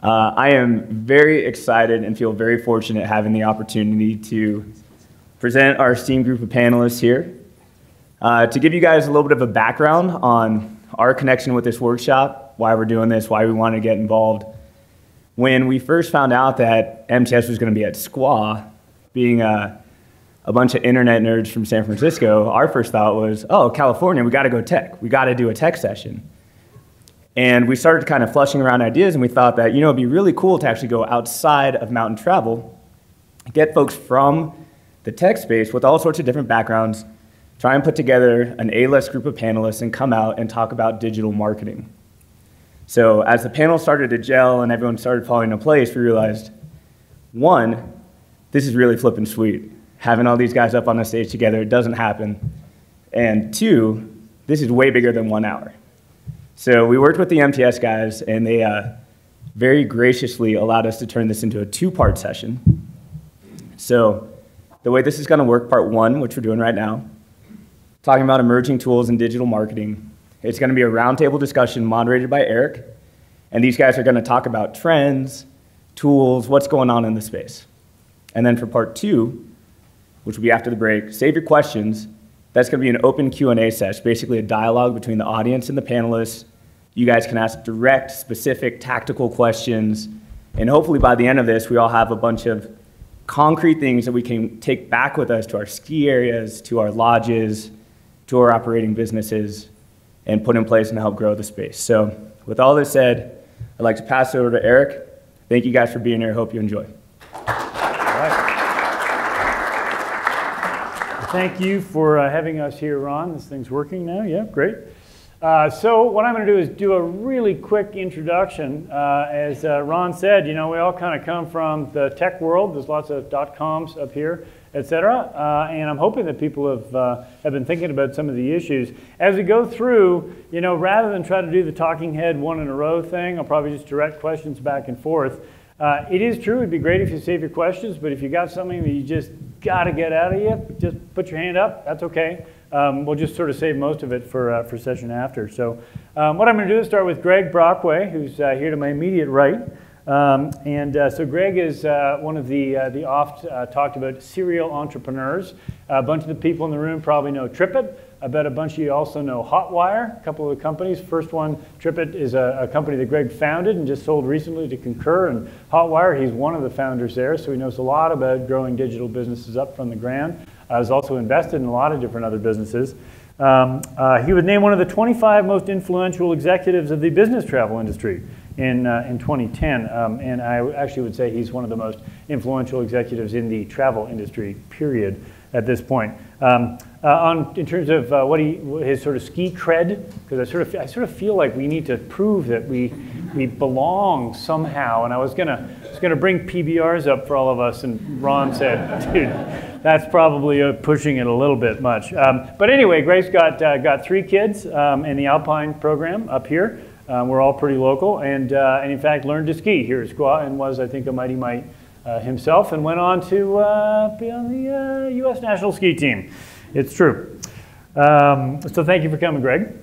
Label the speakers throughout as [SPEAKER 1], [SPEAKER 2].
[SPEAKER 1] I am very excited and feel very fortunate having the opportunity to present our esteemed group of panelists here. To give you guys a little bit of a background on our connection with this workshop, why we're doing this, why we want to get involved. When we first found out that MTS was going to be at Squaw, being a bunch of internet nerds from San Francisco, our first thought was, oh, California, we got to go tech. We got to do a tech session. And we started kind of flushing around ideas, and we thought that, it'd be really cool to actually go outside of mountain travel, get folks from the tech space with all sorts of different backgrounds, try and put together an A-list group of panelists and come out and talk about digital marketing. So as the panel started to gel and everyone started falling into place, we realized, one, this is really flippin' sweet. Having all these guys up on the stage together, it doesn't happen. And two, this is way bigger than 1 hour. So we worked with the MTS guys, and they very graciously allowed us to turn this into a 2-part session. So the way this is going to work, part 1, which we're doing right now, talking about emerging tools in digital marketing. It's going to be a roundtable discussion moderated by Erik, and these guys are going to talk about trends, tools, what's going on in the space. And then for part 2, which will be after the break, save your questions. That's going to be an open Q&A session, basically a dialogue between the audience and the panelists. You guys can ask direct, specific, tactical questions, and hopefully by the end of this, we all have a bunch of concrete things that we can take back with us to our ski areas, to our lodges, to our operating businesses, and put in place and help grow the space. So with all this said, I'd like to pass it over to Erik. Thank you guys for being here. Hope you enjoy.
[SPEAKER 2] All right. Thank you for having us here, Ron. This thing's working now. Yeah, great. So what I'm going to do is do a really quick introduction. As Ron said, we all kind of come from the tech world. There's lots of .coms up here, etc. And I'm hoping that people have been thinking about some of the issues. As we go through, rather than try to do the talking head one in a row thing, I'll probably just direct questions back and forth. It is true, it'd be great if you save your questions, but if you got something that you just got to get out of you, just put your hand up, that's okay. We'll just sort of save most of it for session after. So what I'm going to do is start with Gregg Brockway, who's here to my immediate right. So Gregg is one of the oft talked about serial entrepreneurs. A bunch of the people in the room probably know TripIt. I bet a bunch of you also know Hotwire, a couple of the companies. First one, TripIt, is a company that Gregg founded and just sold recently to Concur. And Hotwire, he's one of the founders there, so he knows a lot about growing digital businesses up from the ground. He's also invested in a lot of different other businesses. He was named one of the 25 most influential executives of the business travel industry in 2010. And I actually would say he's one of the most influential executives in the travel industry, period, at this point. In terms of his sort of ski cred, because I sort of feel like we need to prove that we belong somehow. And I was gonna bring PBRs up for all of us, and Ron said, dude, that's probably pushing it a little bit much. But anyway, Gregg's got 3 kids in the Alpine program up here. We're all pretty local, and in fact learned to ski here at Squaw, and was, I think, a mighty mite himself, and went on to be on the U.S. national ski team. It's true. So thank you for coming, Gregg.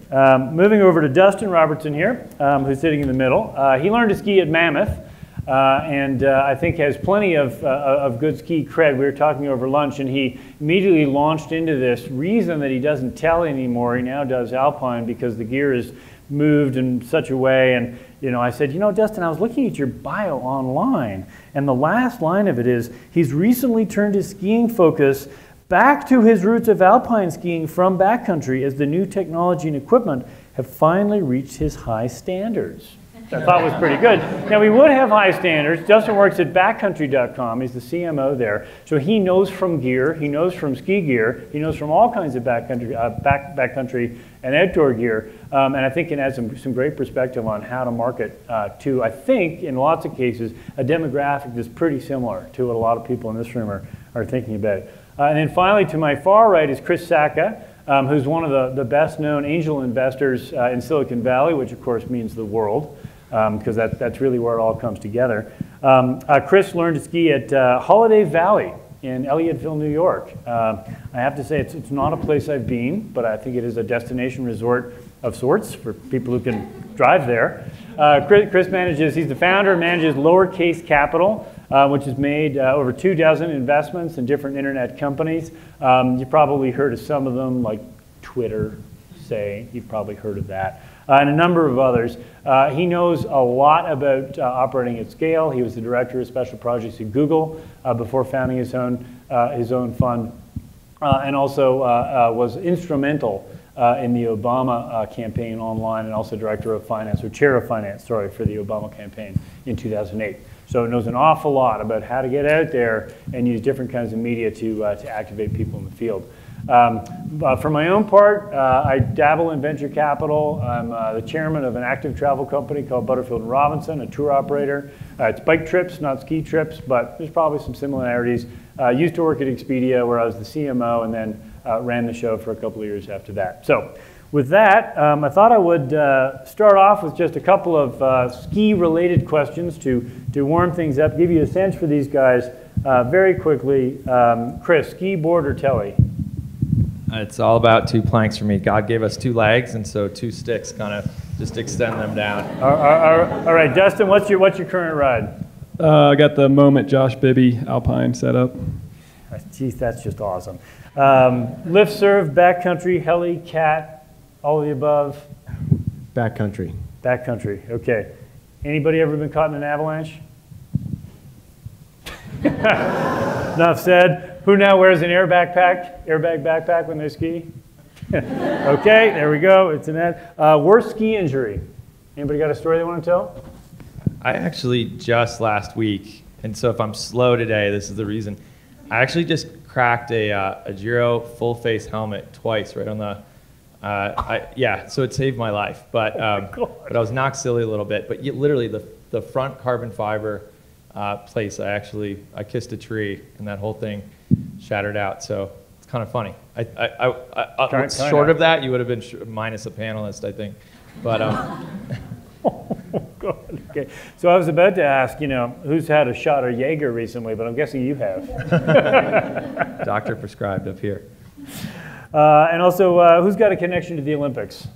[SPEAKER 2] Moving over to Dustin Robertson here, who's sitting in the middle. He learned to ski at Mammoth, and I think has plenty of good ski cred. We were talking over lunch, and he immediately launched into this reason that he doesn't tell anymore. He now does Alpine because the gear is moved in such a way. And I said, Dustin, I was looking at your bio online, and the last line of it is, he's recently turned his skiing focus back to his roots of alpine skiing from backcountry, as the new technology and equipment have finally reached his high standards. I thought was pretty good. Now, we would have high standards. Justin works at backcountry.com. He's the CMO there. So he knows from gear, he knows from ski gear, he knows from all kinds of backcountry and outdoor gear. And I think it has some great perspective on how to market to, I think, in lots of cases, a demographic that's pretty similar to what a lot of people in this room are thinking about. And then finally, to my far right is Chris Sacca, who's one of the best-known angel investors in Silicon Valley, which of course means the world, because that's really where it all comes together. Chris learned to ski at Holiday Valley in Elliotteville, New York. I have to say it's not a place I've been, but I think it is a destination resort of sorts for people who can drive there. Chris he's the founder and manages Lowercase Capital, which has made over 24 investments in different internet companies. You probably heard of some of them, like Twitter, say. You've probably heard of that. And a number of others. He knows a lot about operating at scale. He was the director of special projects at Google before founding his own fund, and also was instrumental in the Obama campaign online, and also director of finance, or chair of finance, sorry, for the Obama campaign in 2008. So knows an awful lot about how to get out there and use different kinds of media to activate people in the field. For my own part, I dabble in venture capital. I'm the chairman of an active travel company called Butterfield & Robinson, a tour operator. It's bike trips, not ski trips, but there's probably some similarities. Used to work at Expedia, where I was the CMO, and then ran the show for a couple of years after that. So with that, I thought I would start off with just a couple of ski-related questions to warm things up, give you a sense for these guys very quickly. Chris, ski, board, or telly?
[SPEAKER 3] It's all about 2 planks for me. God gave us 2 legs, and so 2 sticks, kind of just extend them down.
[SPEAKER 2] All right, Dustin, what's your current ride?
[SPEAKER 4] I got the Moment Josh Bibby Alpine setup.
[SPEAKER 2] Geez, that's just awesome. Lift, serve, backcountry, heli, cat, all of the above?
[SPEAKER 5] Backcountry.
[SPEAKER 2] Backcountry, okay. Anybody ever been caught in an avalanche? Enough said. Who now wears an airbag backpack when they ski? Okay, there we go. It's an ad. Worst ski injury. Anybody got a story they want to tell?
[SPEAKER 3] I actually just last week, and so if I'm slow today, this is the reason. I actually just cracked a Giro full face helmet twice right on the, yeah, so it saved my life. But but I was knocked silly a little bit. But literally the front carbon fiber place, I kissed a tree, and that whole thing shattered out. So it's kind of funny. Short of that, you would have been minus a panelist, I think. But
[SPEAKER 2] oh, God. Okay. So I was about to ask, who's had a shot of Jaeger recently, but I'm guessing you have.
[SPEAKER 3] Doctor prescribed up here.
[SPEAKER 2] And also, who's got a connection to the Olympics?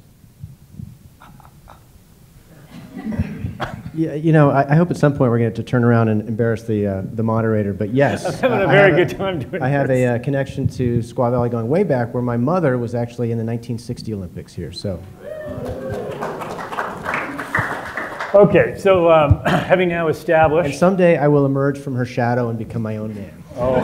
[SPEAKER 5] Yeah, I hope at some point we're going to turn around and embarrass the moderator, but yes.
[SPEAKER 2] I'm having a very good time doing this.
[SPEAKER 5] I have a connection to Squaw Valley going way back, where my mother was actually in the 1960 Olympics here, so.
[SPEAKER 2] Okay, so having now established...
[SPEAKER 5] And someday I will emerge from her shadow and become my own man.
[SPEAKER 2] Oh.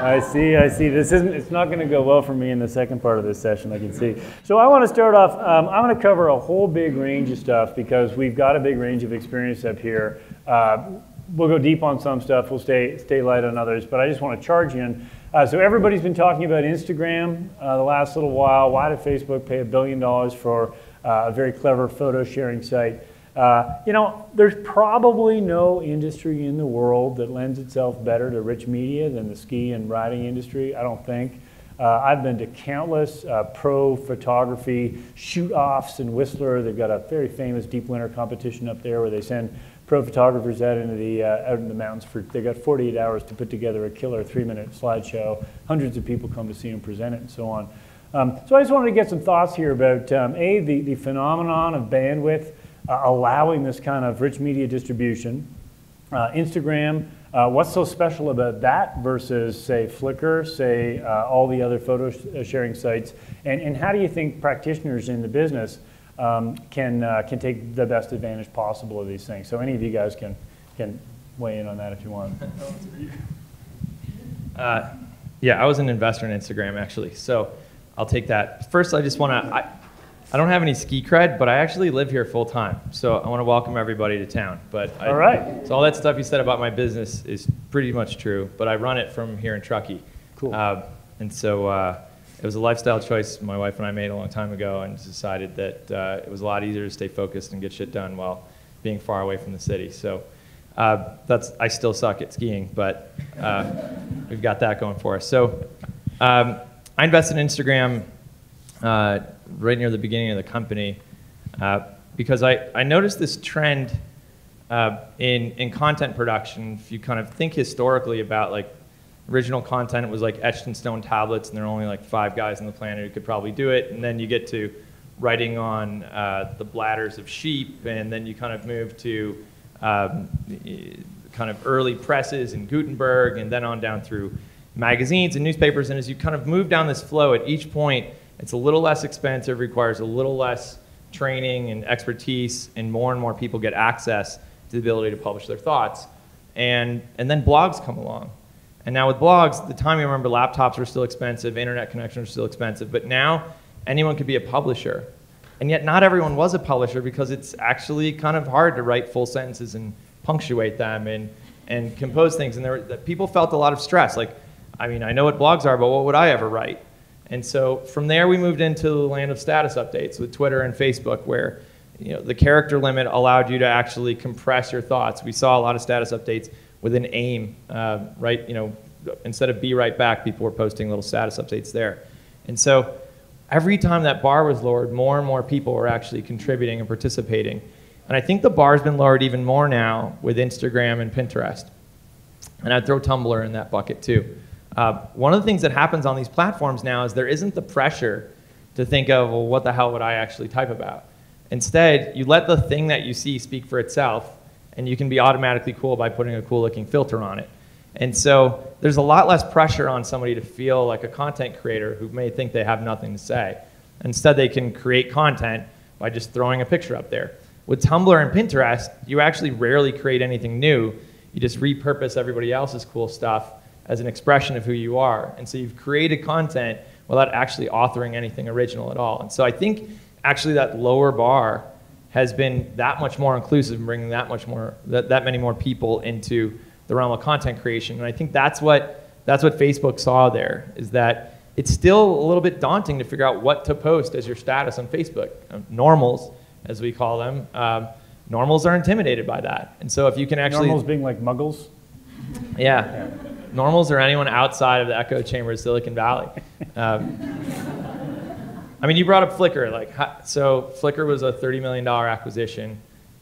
[SPEAKER 2] I see. It's not going to go well for me in the second part of this session, I can see. So I want to start off, I'm going to cover a whole big range of stuff because we've got a big range of experience up here. We'll go deep on some stuff, we'll stay light on others, but I just want to charge in. So everybody's been talking about Instagram the last little while. Why did Facebook pay $1 billion for a very clever photo sharing site? There's probably no industry in the world that lends itself better to rich media than the ski and riding industry, I don't think. I've been to countless pro photography shoot-offs in Whistler. They've got a very famous deep winter competition up there where they send pro photographers out into the mountains they've got 48 hours to put together a killer 3-minute slideshow. Hundreds of people come to see them present it and so on. So I just wanted to get some thoughts here about the phenomenon of bandwidth allowing this kind of rich media distribution. Instagram, what's so special about that versus, say, Flickr, say, all the other photo sharing sites? And how do you think practitioners in the business can take the best advantage possible of these things? So any of you guys can weigh in on that if you want.
[SPEAKER 3] Yeah, I was an investor in Instagram, actually, so I'll take that. First, I just want to, I don't have any ski cred, but I actually live here full time. So I want to welcome everybody to town.
[SPEAKER 2] All right.
[SPEAKER 3] So all that stuff you said about my business is pretty much true, but I run it from here in Truckee.
[SPEAKER 2] Cool.
[SPEAKER 3] And so it was a lifestyle choice my wife and I made a long time ago, and decided that it was a lot easier to stay focused and get shit done while being far away from the city. So I still suck at skiing, but we've got that going for us. So I invested in Instagram right near the beginning of the company because I noticed this trend in content production. If you kind of think historically about like Original content was like etched in stone tablets, and there are only like 5 guys on the planet who could probably do it. And then you get to writing on the bladders of sheep, and then you kind of move to kind of early presses in Gutenberg, and then on down through magazines and newspapers. And as you kind of move down this flow, at each point, it's a little less expensive, requires a little less training and expertise, and more people get access to the ability to publish their thoughts. And then blogs come along. And now with blogs, at the time you remember laptops were still expensive, internet connections were still expensive, but now anyone could be a publisher. And yet not everyone was a publisher, because it's actually kind of hard to write full sentences and punctuate them and compose things. And people felt a lot of stress. Like, I mean, I know what blogs are, but what would I ever write? And so from there, we moved into the land of status updates with Twitter and Facebook, where the character limit allowed you to actually compress your thoughts. We saw a lot of status updates with an aim, right? Instead of be right back, people were posting little status updates there. And so every time that bar was lowered, more and more people were actually contributing and participating. And I think the bar's been lowered even more now with Instagram and Pinterest. And I'd throw Tumblr in that bucket too. One of the things that happens on these platforms now is there isn't the pressure to think of, well, what the hell would I actually type about? Instead, you let the thing that you see speak for itself, and you can be automatically cool by putting a cool looking filter on it. And so there's a lot less pressure on somebody to feel like a content creator who may think they have nothing to say. Instead, they can create content by just throwing a picture up there. With Tumblr and Pinterest, you actually rarely create anything new. You just repurpose everybody else's cool stuff as an expression of who you are. And so you've created content without actually authoring anything original at all. And so I think actually that lower bar has been that much more inclusive and bringing that many more people into the realm of content creation. And I think that's what Facebook saw there, is that it's still a little bit daunting to figure out what to post as your status on Facebook. Normals, as we call them, normals are intimidated by that. And so if you can actually...
[SPEAKER 2] Normals being like muggles?
[SPEAKER 3] Yeah. Normals are anyone outside of the echo chamber of Silicon Valley. I mean, you brought up Flickr. So Flickr was a $30 million acquisition.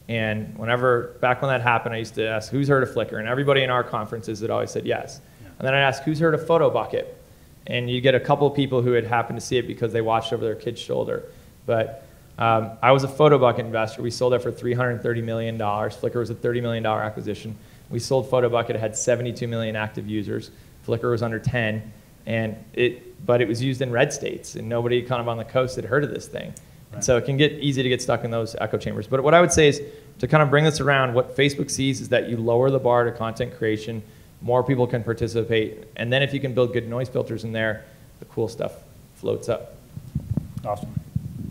[SPEAKER 3] And back when that happened, I used to ask, who's heard of Flickr? And everybody in our conferences had always said yes. And then I'd ask, who's heard of PhotoBucket? And you get a couple of people who had happened to see it because they watched over their kid's shoulder. But I was a PhotoBucket investor. We sold it for $330 million. Flickr was a $30 million acquisition. We sold PhotoBucket. It had 72 million active users. Flickr was under 10. But it was used in red states, and nobody kind of on the coast had heard of this thing. Right. And so it can get easy to get stuck in those echo chambers. But what I would say is, to kind of bring this around, what Facebook sees is that you lower the bar to content creation, more people can participate, and then if you can build good noise filters in there, the cool stuff floats up.
[SPEAKER 2] Awesome.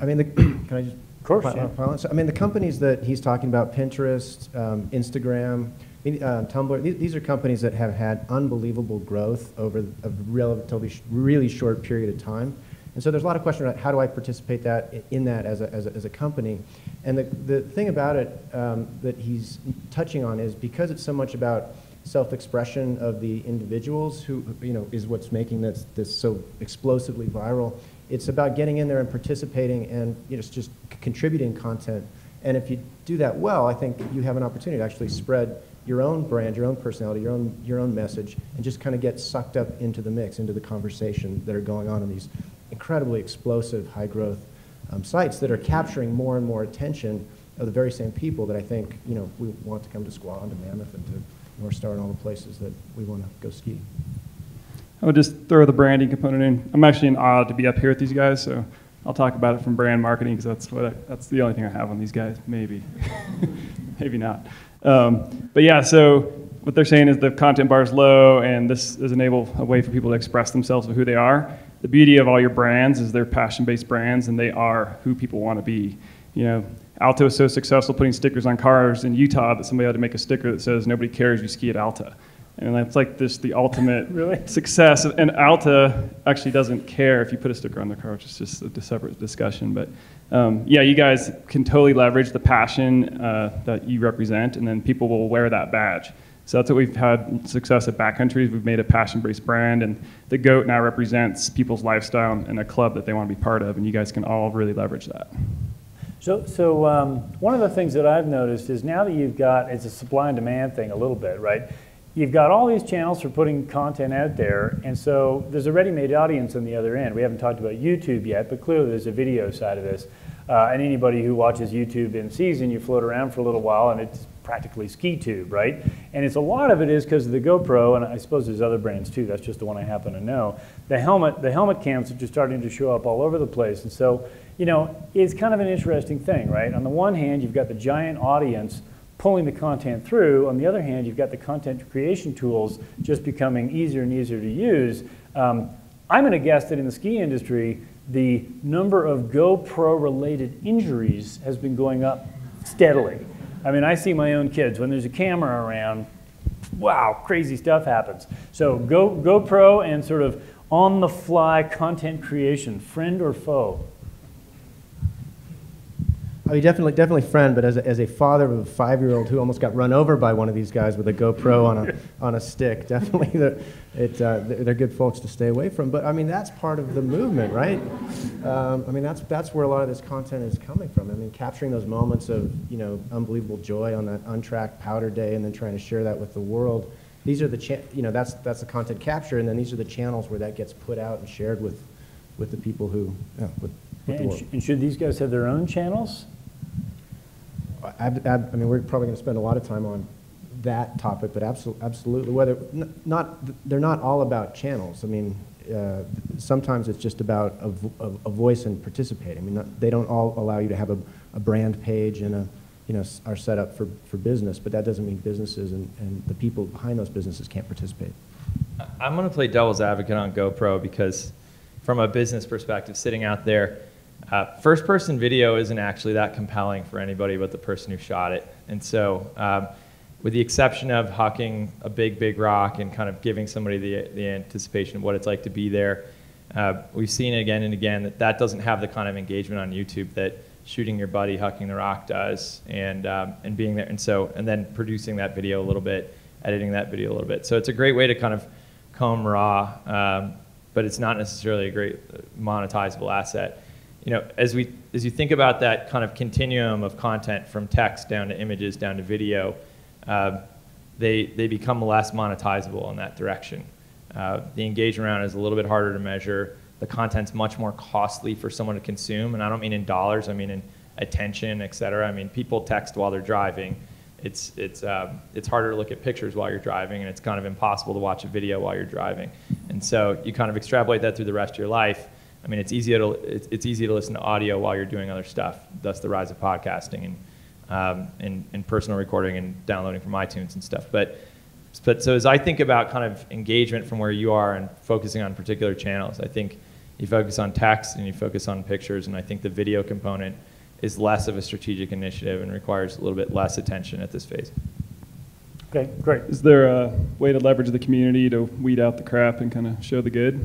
[SPEAKER 5] I mean, can I just...
[SPEAKER 2] Of course, yeah.
[SPEAKER 5] I mean, the companies that he's talking about, Pinterest, Instagram, Tumblr, these are companies that have had unbelievable growth over a relatively really short period of time. And so there's a lot of question about how do I participate in that as a company. And the thing about it that he's touching on is, because it's so much about self-expression of the individuals who is what's making this so explosively viral. It's about getting in there and participating and just contributing content. And if you do that well, I think you have an opportunity to actually spread your own brand, your own personality, your own message, and just kind of get sucked up into the mix, into the conversation that are going on in these incredibly explosive, high-growth sites that are capturing more and more attention of the very same people that I think we want to come to Squaw and to Mammoth and to North Star and all the places that we want to go ski.
[SPEAKER 4] I would just throw the branding component in. I'm actually in awe to be up here with these guys, so I'll talk about it from brand marketing, because that's the only thing I have on these guys. Maybe, maybe not. But yeah, so what they're saying is the content bar is low, and this is a way for people to express themselves of who they are. The beauty of all your brands is they're passion-based brands, and they are who people want to be. Alta is so successful putting stickers on cars in Utah that somebody had to make a sticker that says, "Nobody cares, you ski at Alta." And that's like the ultimate
[SPEAKER 2] really?
[SPEAKER 4] Success. And Alta actually doesn't care if you put a sticker on their car, which is just a separate discussion. But yeah, you guys can totally leverage the passion that you represent, and then people will wear that badge. So that's what we've had success at Backcountry. We've made a passion-based brand, and the GOAT now represents people's lifestyle and a club that they want to be part of, and you guys can all really leverage that.
[SPEAKER 2] So one of the things that I've noticed is, now that you've got, it's a supply and demand thing a little bit, right? you've got all these channels for putting content out there, and so there's a ready-made audience on the other end. We haven't talked about YouTube yet, but clearly there's a video side of this. And anybody who watches YouTube in season, you float around for a little while, and it's practically ski tube, right? And it's a lot of it is because of the GoPro, and I suppose there's other brands too. That's just the one I happen to know. The helmet cams are just starting to show up all over the place, and so it's kind of an interesting thing, right? On the one hand, you've got the giant audience pulling the content through. On the other hand, you've got the content creation tools just becoming easier and easier to use. I'm going to guess that in the ski industry, the number of GoPro-related injuries has been going up steadily. I mean, I see my own kids. When there's a camera around, wow, crazy stuff happens. So GoPro and sort of on-the-fly content creation, friend or foe?
[SPEAKER 5] I mean, definitely friend, but as a father of a 5-year-old who almost got run over by one of these guys with a GoPro on a stick, definitely they're good folks to stay away from. But I mean, that's part of the movement, right? I mean, that's where a lot of this content is coming from. I mean, capturing those moments of unbelievable joy on that untracked powder day, and then trying to share that with the world. These are the that's the content capture, and then these are the channels where that gets put out and shared with the people who with the world.
[SPEAKER 2] And should these guys have their own channels?
[SPEAKER 5] I mean, we're probably going to spend a lot of time on that topic, but absolutely. They're not all about channels. I mean, sometimes it's just about a voice and participating. I mean, they don't all allow you to have a brand page and are set up for business, but that doesn't mean businesses and the people behind those businesses can't participate.
[SPEAKER 3] I'm going to play devil's advocate on GoPro because from a business perspective, sitting out there, first-person video isn't actually that compelling for anybody but the person who shot it. And so with the exception of hucking a big rock and kind of giving somebody the anticipation of what it's like to be there, we've seen again and again that doesn't have the kind of engagement on YouTube that shooting your buddy hucking the rock does, and being there, and then producing that video a little bit, editing that video a little bit. So it's a great way to kind of comb raw, but it's not necessarily a great monetizable asset. As you think about that kind of continuum of content from text down to images down to video, they become less monetizable in that direction. The engagement round is a little bit harder to measure. The content's much more costly for someone to consume, and I don't mean in dollars, I mean in attention, et cetera. I mean, people text while they're driving. It's harder to look at pictures while you're driving, and it's kind of impossible to watch a video while you're driving. And so you kind of extrapolate that through the rest of your life. I mean, it's easy to listen to audio while you're doing other stuff. Thus, the rise of podcasting and personal recording and downloading from iTunes and stuff. But so as I think about kind of engagement from where you are and focusing on particular channels, I think you focus on text and you focus on pictures, and I think the video component is less of a strategic initiative and requires a little bit less attention at this phase.
[SPEAKER 2] Okay, great.
[SPEAKER 4] Is there a way to leverage the community to weed out the crap and kind of show the good?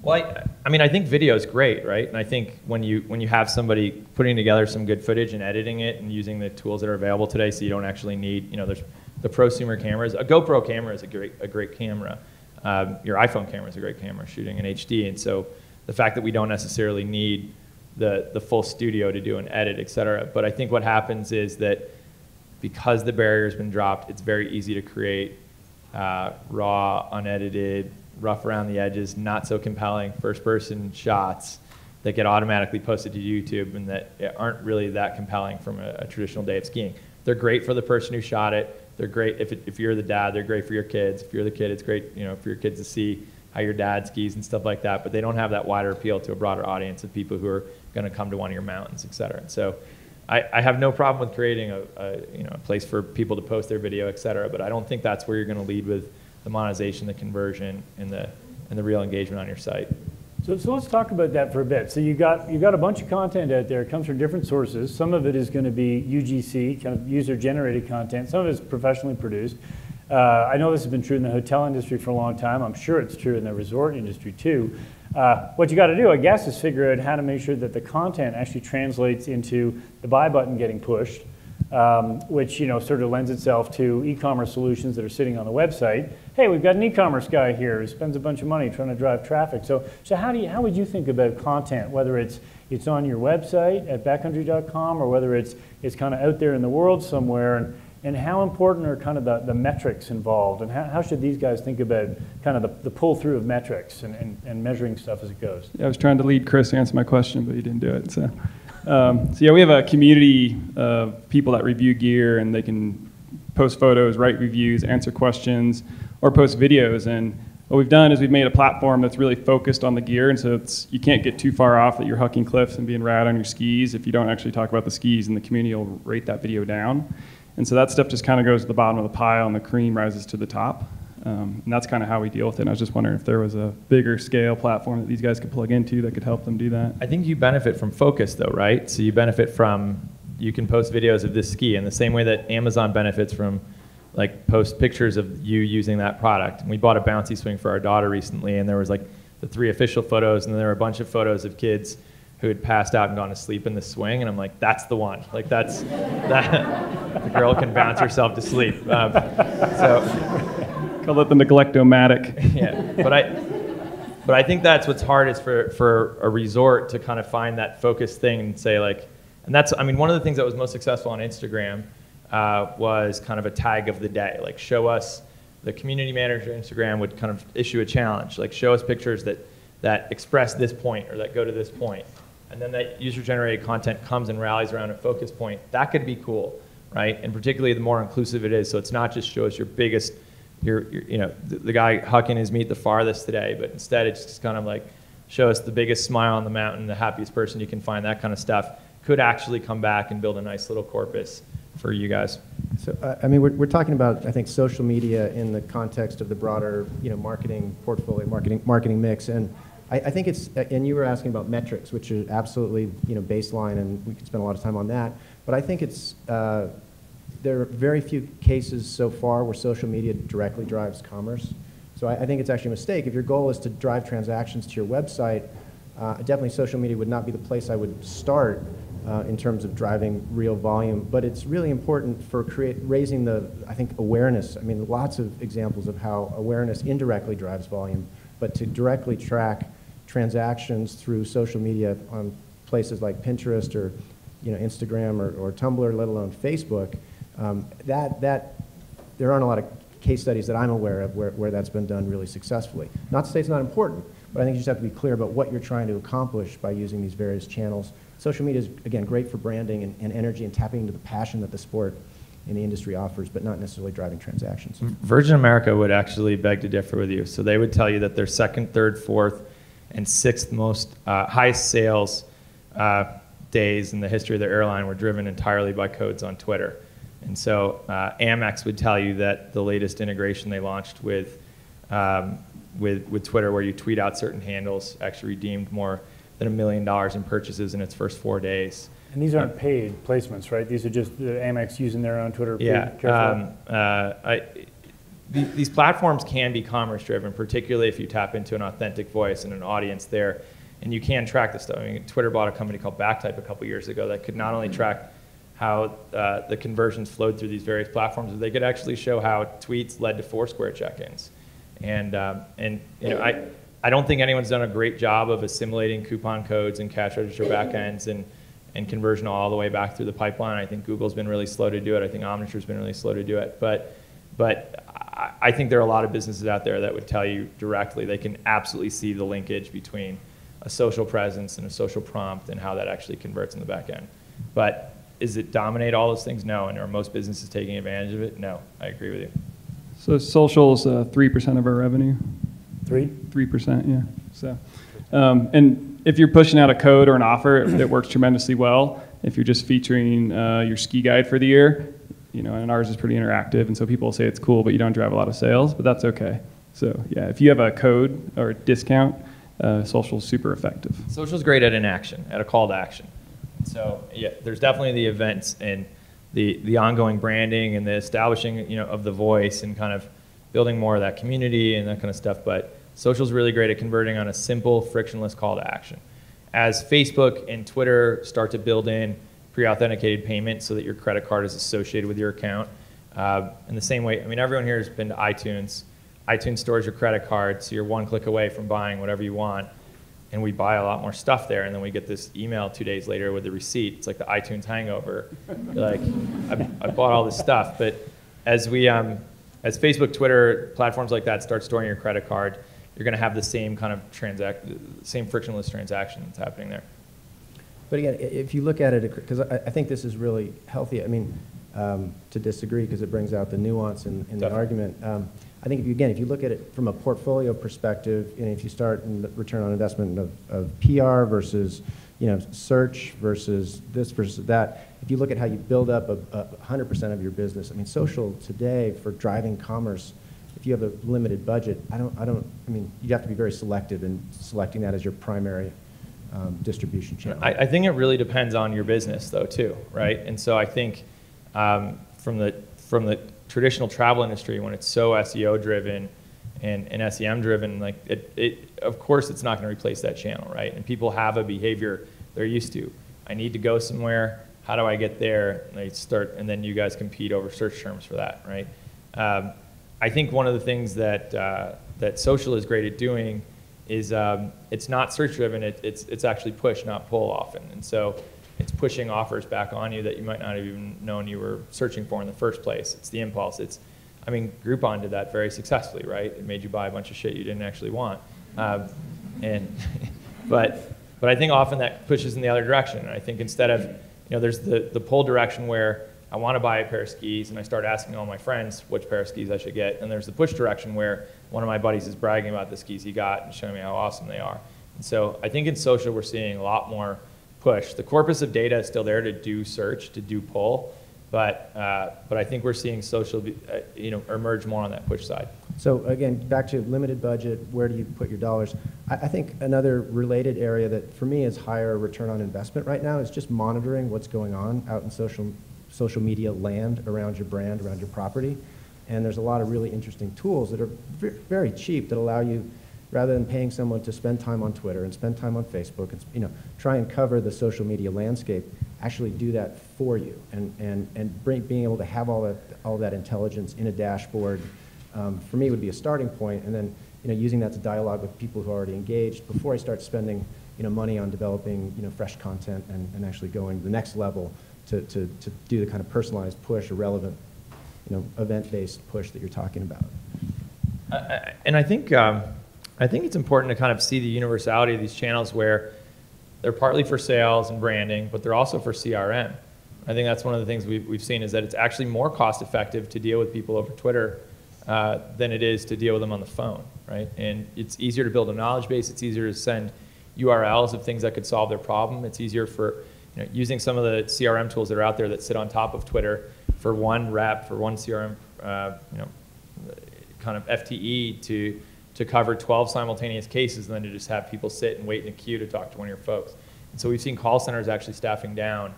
[SPEAKER 3] Well, I mean, I think video is great, right? And I think when you have somebody putting together some good footage and editing it and using the tools that are available today, so you don't actually need, there's the prosumer cameras. A GoPro camera is a great camera. Your iPhone camera is a great camera shooting in HD, and so the fact that we don't necessarily need the full studio to do an edit, et cetera. But I think what happens is that because the barrier has been dropped, it's very easy to create raw, unedited, rough around the edges, not so compelling first-person shots that get automatically posted to YouTube and that aren't really that compelling from a traditional day of skiing. They're great for the person who shot it. They're great if you're the dad. They're great for your kids. If you're the kid, it's great for your kids to see how your dad skis and stuff like that. But they don't have that wider appeal to a broader audience of people who are going to come to one of your mountains, et cetera. And so I have no problem with creating a place for people to post their video, et cetera. But I don't think that's where you're going to lead with the monetization, the conversion, and the real engagement on your site.
[SPEAKER 2] So let's talk about that for a bit. So you got a bunch of content out there. It comes from different sources. Some of it is going to be UGC, kind of user-generated content. Some of it is professionally produced. I know this has been true in the hotel industry for a long time. I'm sure it's true in the resort industry too. What you got to do, I guess, is figure out how to make sure that the content actually translates into the buy button getting pushed, which sort of lends itself to e-commerce solutions that are sitting on the website. Hey, we've got an e-commerce guy here who spends a bunch of money trying to drive traffic. So how would you think about content, whether it's on your website at backcountry.com or whether it's kind of out there in the world somewhere? And how important are kind of the metrics involved? And how should these guys think about kind of the pull-through of metrics and measuring stuff as it goes?
[SPEAKER 4] Yeah, I was trying to lead Chris to answer my question, but he didn't do it. So yeah, we have a community of people that review gear, and they can post photos, write reviews, answer questions, or post videos. And what we've done is we've made a platform that's really focused on the gear, and so you can't get too far off that you're hucking cliffs and being rad on your skis if you don't actually talk about the skis, and the community will rate that video down. And so that stuff just kind of goes to the bottom of the pile, and the cream rises to the top. And that's kind of how we deal with it. And I was just wondering if there was a bigger scale platform that these guys could plug into that could help them do that.
[SPEAKER 3] I think you benefit from focus, though, right? So you benefit from, you can post videos of this ski in the same way that Amazon benefits from, like, post pictures of you using that product. And we bought a bouncy swing for our daughter recently, and there was like the 3 official photos, and then there were a bunch of photos of kids who had passed out and gone to sleep in the swing, and I'm like, that's the one. Like, that the girl can bounce herself to sleep.
[SPEAKER 4] Call it the neglectomatic.
[SPEAKER 3] Yeah, but I think that's what's hard is for a resort to kind of find that focused thing and say, like, and that's, I mean, one of the things that was most successful on Instagram was kind of a tag of the day. Like, show us, the community manager of Instagram would kind of issue a challenge, like, show us pictures that express this point or that go to this point. And then that user-generated content comes and rallies around a focus point. That could be cool, right? And particularly the more inclusive it is. So it's not just show us your biggest, you know, the guy hucking his meat the farthest today, but instead it's just kind of like, show us the biggest smile on the mountain, the happiest person you can find, that kind of stuff could actually come back and build a nice little corpus for you guys.
[SPEAKER 5] So, I mean, we're talking about, I think, social media in the context of the broader, you know, marketing portfolio, marketing mix. And I think it's, and you were asking about metrics, which is absolutely, you know, baseline, and we could spend a lot of time on that. But I think it's, there are very few cases so far where social media directly drives commerce. So I think it's actually a mistake. If your goal is to drive transactions to your website, definitely social media would not be the place I would start in terms of driving real volume. But it's really important for raising the, I think, awareness. I mean, lots of examples of how awareness indirectly drives volume, but to directly track transactions through social media on places like Pinterest or, you know, Instagram or Tumblr, let alone Facebook, there aren't a lot of case studies that I'm aware of where that's been done really successfully. Not to say it's not important, but I think you just have to be clear about what you're trying to accomplish by using these various channels. Social media is, again, great for branding and energy and tapping into the passion that the sport and the industry offers, but not necessarily driving transactions.
[SPEAKER 3] Virgin America would actually beg to differ with you. So they would tell you that their 2nd, 3rd, 4th, and 6th most highest sales days in the history of their airline were driven entirely by codes on Twitter. And so Amex would tell you that the latest integration they launched with Twitter, where you tweet out certain handles, actually redeemed more than $1 million in purchases in its first 4 days.
[SPEAKER 2] And these aren't paid placements, right? These are just Amex using their own Twitter.
[SPEAKER 3] Yeah. These platforms can be commerce driven, particularly if you tap into an authentic voice and an audience there. And you can track this stuff. I mean, Twitter bought a company called Backtype a couple years ago that could not only track how the conversions flowed through these various platforms, but they could actually show how tweets led to Foursquare check-ins. And you know, I don't think anyone's done a great job of assimilating coupon codes and cash register backends and conversion all the way back through the pipeline. I think Google's been really slow to do it. I think Omniture's been really slow to do it. But I think there are a lot of businesses out there that would tell you directly they can absolutely see the linkage between a social presence and a social prompt and how that actually converts in the back end. But is it dominate all those things? No. And are most businesses taking advantage of it? No. I agree with you.
[SPEAKER 4] So social's 3% of our revenue.
[SPEAKER 2] 3%,
[SPEAKER 4] yeah. So, and if you're pushing out a code or an offer, it works tremendously well. If you're just featuring your ski guide for the year, you know, and ours is pretty interactive, and so people will say it's cool, but you don't drive a lot of sales, but that's okay. So yeah, if you have a code or a discount, social's super effective.
[SPEAKER 3] Social's great at an action, at a call to action. So yeah, there's definitely the events and the ongoing branding and the establishing, you know, of the voice and kind of building more of that community and that kind of stuff. But social's really great at converting on a simple, frictionless call to action. As Facebook and Twitter start to build in pre-authenticated payment so that your credit card is associated with your account, in the same way, I mean, everyone here has been to iTunes. iTunes stores your credit card, so you're one click away from buying whatever you want. and we buy a lot more stuff there, and then we get this email 2 days later with the receipt. It's like the iTunes hangover. You're like, I bought all this stuff. But as as Facebook, Twitter, platforms like that start storing your credit card, you're going to have the same kind of same frictionless transaction that's happening there.
[SPEAKER 5] But again, if you look at it, because I think this is really healthy. I mean, to disagree because it brings out the nuance in the argument. I think if you look at it from a portfolio perspective, and if you start in the return on investment of PR versus search versus this versus that, if you look at how you build up 100% of your business, I mean, social today for driving commerce, if you have a limited budget, I mean, you have to be very selective in selecting that as your primary distribution channel.
[SPEAKER 3] I think it really depends on your business, though, too, right? And so I think from the traditional travel industry, when it's so SEO driven and SEM driven, like of course it's not going to replace that channel, right? And people have a behavior they're used to. I need to go somewhere. How do I get there? And they start, and then you guys compete over search terms for that, right? I think one of the things that that social is great at doing is it's not search driven. It's actually push, not pull often, and so it's pushing offers back on you that you might not have even known you were searching for in the first place. It's the impulse. I mean, Groupon did that very successfully, right? It made you buy a bunch of shit you didn't actually want. But I think often that pushes in the other direction. And I think instead of, there's the pull direction where I want to buy a pair of skis and I start asking all my friends which pair of skis I should get. And there's the push direction where one of my buddies is bragging about the skis he got and showing me how awesome they are. And so I think in social we're seeing a lot more push. The corpus of data is still there to do search, to do pull, but I think we're seeing social, emerge more on that push side.
[SPEAKER 5] So again, back to limited budget, where do you put your dollars? I think another related area that for me is higher return on investment right now is just monitoring what's going on out in social media land around your brand, around your property. And there's a lot of really interesting tools that are very cheap that allow you, rather than paying someone to spend time on Twitter and spend time on Facebook and try and cover the social media landscape, actually do that for you and being able to have all that intelligence in a dashboard, for me would be a starting point, and then using that to dialogue with people who are already engaged before I start spending money on developing fresh content and actually going to the next level to do the kind of personalized push or relevant event-based push that you're talking about.
[SPEAKER 3] And I think it's important to kind of see the universality of these channels where they're partly for sales and branding, but they're also for CRM. I think that's one of the things we've seen is that it's actually more cost effective to deal with people over Twitter than it is to deal with them on the phone, right? And it's easier to build a knowledge base. It's easier to send URLs of things that could solve their problem. It's easier for using some of the CRM tools that are out there that sit on top of Twitter for one rep, for one CRM, kind of FTE to cover 12 simultaneous cases, and then to just have people sit and wait in a queue to talk to one of your folks. And so we've seen call centers actually staffing down.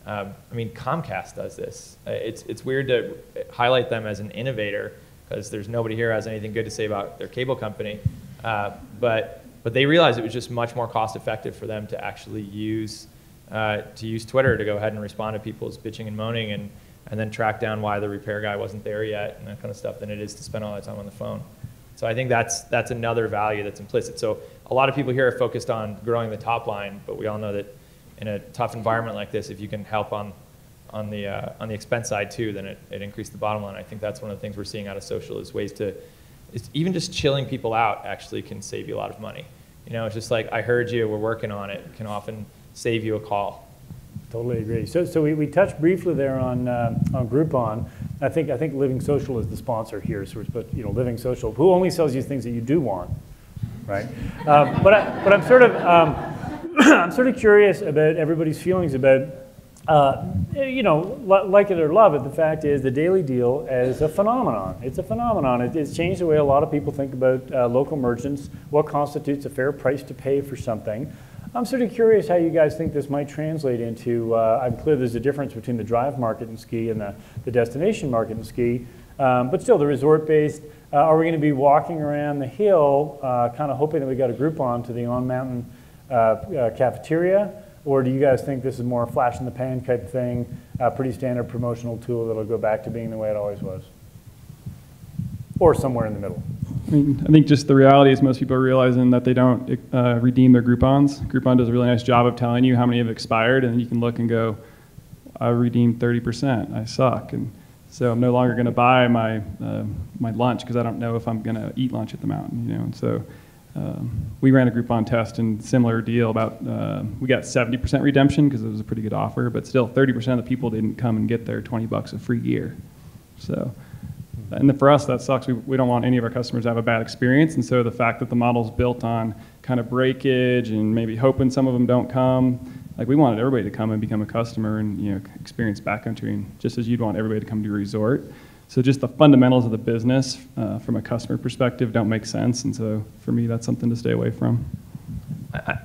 [SPEAKER 3] I mean, Comcast does this. It's weird to highlight them as an innovator because there's nobody here who has anything good to say about their cable company. But they realized it was just much more cost effective for them to actually use Twitter to go ahead and respond to people's bitching and moaning and then track down why the repair guy wasn't there yet and that kind of stuff than it is to spend all that time on the phone. So I think that's another value that's implicit. So a lot of people here are focused on growing the top line, but we all know that in a tough environment like this, if you can help on the expense side too, then it increases the bottom line. I think that's one of the things we're seeing out of social is ways to, even just chilling people out actually can save you a lot of money. It's just like, I heard you, we're working on it, can often save you a call.
[SPEAKER 2] Totally agree. So we touched briefly there on Groupon. I think Living Social is the sponsor here. So but Living Social, who only sells you things that you do want, right? But I'm sort of I'm sort of curious about everybody's feelings about like it or love it. The fact is the daily deal is a phenomenon. It's a phenomenon. It's changed the way a lot of people think about local merchants. What constitutes a fair price to pay for something? I'm sort of curious how you guys think this might translate into, I'm clear there's a difference between the drive market in ski and the destination market in ski, but still the resort-based, are we going to be walking around the hill kind of hoping that we got a Groupon to the on-mountain cafeteria, or do you guys think this is more a flash in the pan type thing, a pretty standard promotional tool that'll go back to being the way it always was? Or somewhere in the middle?
[SPEAKER 4] mean, I think just the reality is most people are realizing that they don't redeem their Groupons. Groupon does a really nice job of telling you how many have expired, and then you can look and go, I redeemed 30%, I suck. And so I'm no longer going to buy my lunch because I don't know if I'm going to eat lunch at the mountain, you know. And so we ran a Groupon test and similar deal about, we got 70% redemption because it was a pretty good offer, but still 30% of the people didn't come and get their $20 of free gear. So, and then for us, that sucks. We don't want any of our customers to have a bad experience. And so the fact that the model's built on kind of breakage and maybe hoping some of them don't come, like we wanted everybody to come and become a customer and, you know, experience backcountry, and just as you'd want everybody to come to a resort. So just the fundamentals of the business from a customer perspective don't make sense. And so for me, that's something to stay away from.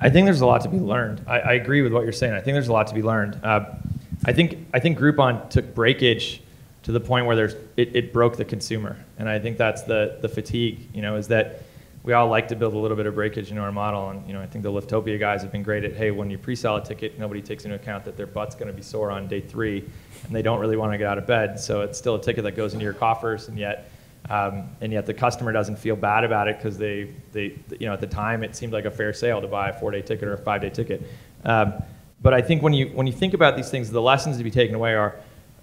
[SPEAKER 3] I think there's a lot to be learned. I agree with what you're saying. I think there's a lot to be learned. I think Groupon took breakage to the point where it broke the consumer. And I think that's the fatigue, you know, is that we all like to build a little bit of breakage into our model. And, you know, I think the Liftopia guys have been great at, hey, when you pre-sell a ticket, nobody takes into account that their butt's going to be sore on day 3, and they don't really want to get out of bed. So it's still a ticket that goes into your coffers, and yet the customer doesn't feel bad about it because they you know, at the time it seemed like a fair sale to buy a 4-day ticket or a 5-day ticket. But I think when you think about these things, the lessons to be taken away are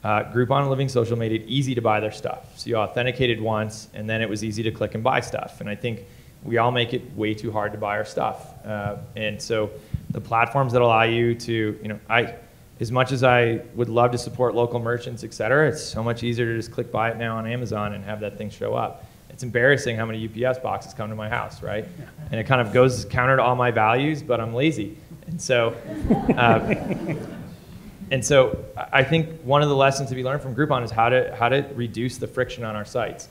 [SPEAKER 3] Groupon and Living Social made it easy to buy their stuff. So you authenticated once, and then it was easy to click and buy stuff. And I think we all make it way too hard to buy our stuff. And so the platforms that allow you to, you know, as much as I would love to support local merchants, et cetera, it's so much easier to just click buy it now on Amazon and have that thing show up. It's embarrassing how many UPS boxes come to my house, right? And it kind of goes counter to all my values, but I'm lazy. And so, I think one of the lessons to be learned from Groupon is how to reduce the friction on our sites.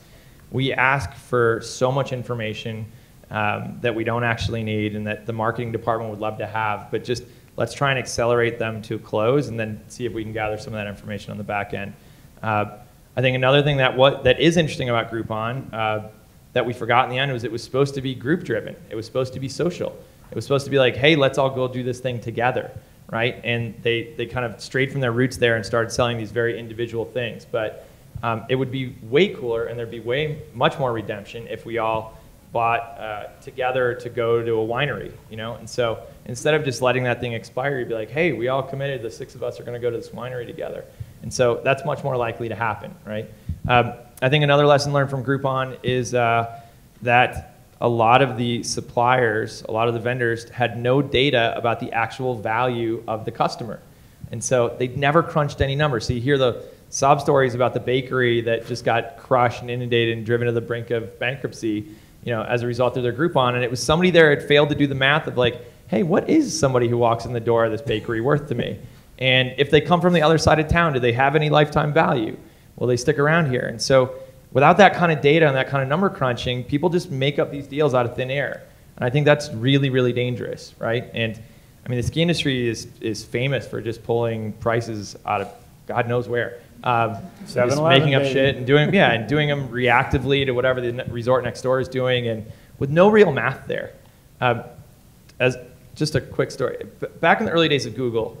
[SPEAKER 3] We ask for so much information that we don't actually need and that the marketing department would love to have, but just let's try and accelerate them to a close and then see if we can gather some of that information on the back end. I think another thing that is interesting about Groupon that we forgot in the end was it was supposed to be group driven. It was supposed to be social. It was supposed to be like, hey, let's all go do this thing together, right? And they kind of strayed from their roots there and started selling these very individual things. But it would be way cooler and there'd be much more redemption if we all bought together to go to a winery, you know? And so instead of just letting that thing expire, you'd be like, hey, we all committed, the 6 of us are gonna go to this winery together. And so that's much more likely to happen, right? I think another lesson learned from Groupon is that a lot of the suppliers, a lot of the vendors had no data about the actual value of the customer. And so they never crunched any numbers. So you hear the sob stories about the bakery that just got crushed and inundated and driven to the brink of bankruptcy, you know, as a result of their Groupon. And it was somebody there had failed to do the math of like, hey, what is somebody who walks in the door of this bakery worth to me? And if they come from the other side of town, do they have any lifetime value? Will they stick around here? And so without that kind of data and that kind of number crunching, people just make up these deals out of thin air. And I think that's really, really dangerous, right? And I mean, the ski industry is famous for just pulling prices out of God knows where. Just making up shit and doing them reactively to whatever the resort next door is doing, and with no real math there. As just a quick story, back in the early days of Google,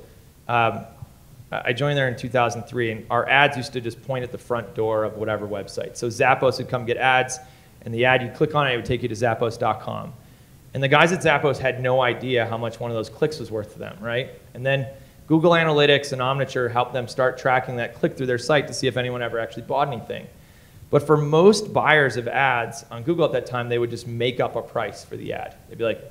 [SPEAKER 3] I joined there in 2003, and our ads used to just point at the front door of whatever website. So Zappos would come get ads, and the ad, you'd click on it, it would take you to Zappos.com. And the guys at Zappos had no idea how much one of those clicks was worth to them, right? And then Google Analytics and Omniture helped them start tracking that click through their site to see if anyone ever actually bought anything. But for most buyers of ads on Google at that time, they would just make up a price for the ad. They'd be like,